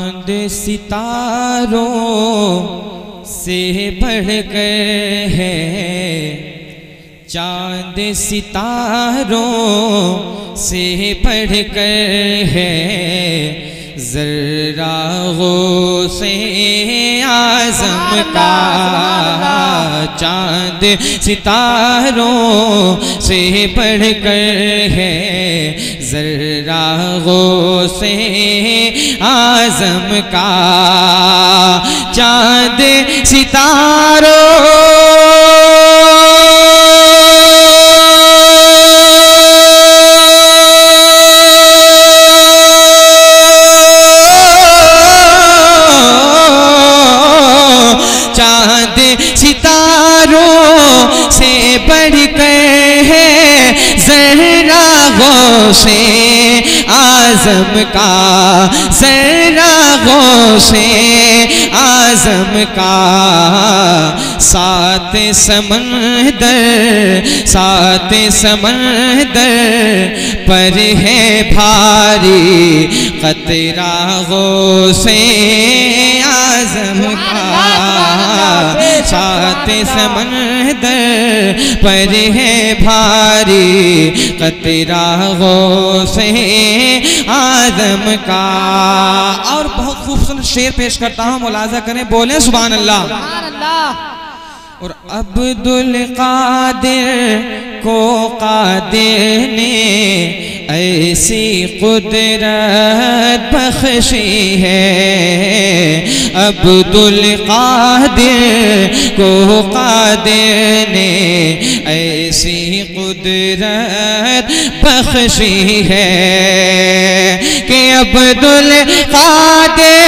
चांद सितारों से बढ़कर है, चांद सितारों से बढ़कर है, ज़र्रा गौसे आज़म का। चांद सितारों से बढ़कर है, ज़र्रा गौसे आज़म का। चांद सितारों सितारों से बढ़कर है, ज़र्रा गौसे आज़म का। ज़र्रा गौसे आज़म का। सात समंदर पर है भारी, क़तरा गौसे आज़म का। सात समंदर पर है भारी, क़तरा गौसे आज़म का। और बहुत खूबसूरत शेर पेश करता हूँ, मुलाज़ा करें, बोले सुभान अल्लाह। सुभान अल्लाह। और अब्दुल कादिर को कादिर ने ऐसी कुदरत बख्शी है। अब्दुल कादिर को कादिर ने ऐसी कुदरत बख्शी है कि अब्दुल कादिर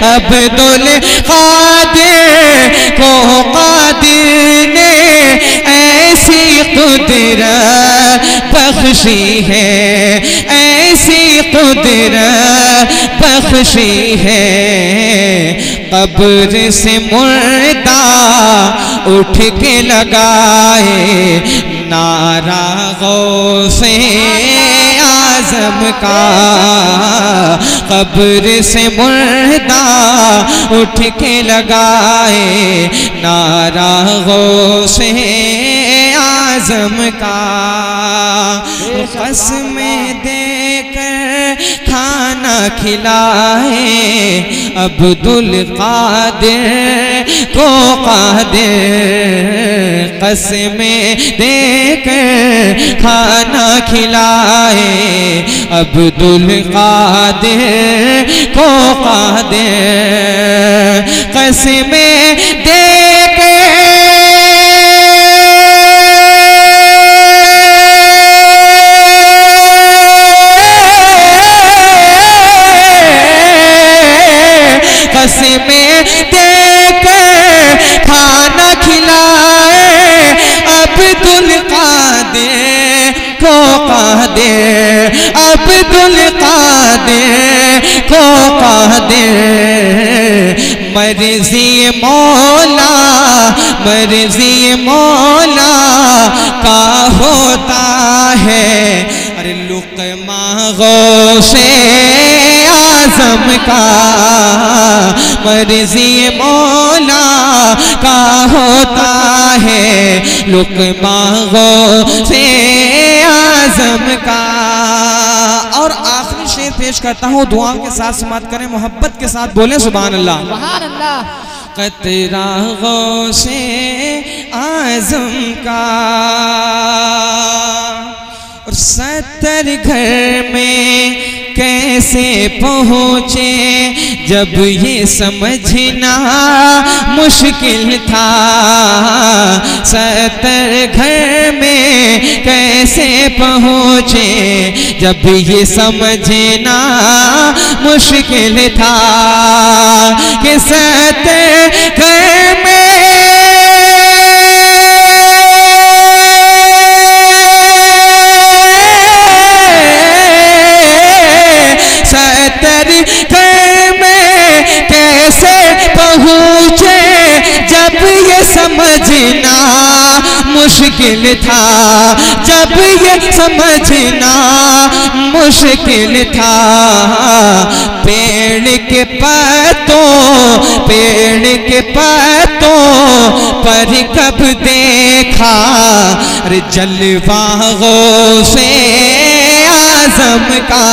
अब्दुल कादिर को कादिर ने ऐसी कुदरत बख्शी है, ऐसी कुदरत बख्शी है। कब्र से मुर्दा उठ के लगाए नारा गौसे आज़म का। कब्र से मुर्दा उठ के लगाए नारा गौसे आज़म का। कसमें देकर खाना खिलाए अब्दुल कादिर को कादिर। कसमें देकर खाना खिलाए अब्दुल कादिर को कादिर। कसमें देकर कसमें देकर खाना खिलाए अब्दुल कादिर को कादिर। अब्दुल कादिर को कादिर। मर्ज़ी मौला, मर्ज़ी मौला का होता है। अरे लुक़मा गौसे आज़म का। मर्ज़ी मौला का होता है, लुक़मा गौसे आज़म का। और आखिरी शेर पेश करता हूँ, दुआओं के साथ समाप्त करें, मोहब्बत के साथ बोलें सुभान अल्लाह। सुभान अल्लाह। क़तरा गौसे आज़म का। और 70 घर में कैसे पहुँचे जब ये समझना मुश्किल था। 70 घर में कैसे पहुँचे जब ये समझना मुश्किल था कि 70 घर में 70 घर में कैसे पहुँचे मुश्किल था, जब ये समझना मुश्किल था। पेड़ के पत्तों पर कब देखा अरे जलवा गौसे आज़म का।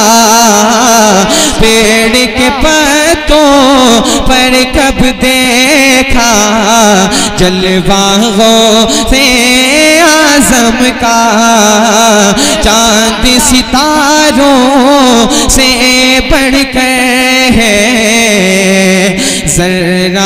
पेड़ के पत्तों पर कब देखा जलवा गौसे आज़म का। चांद सितारों से बढ़कर है जर्रा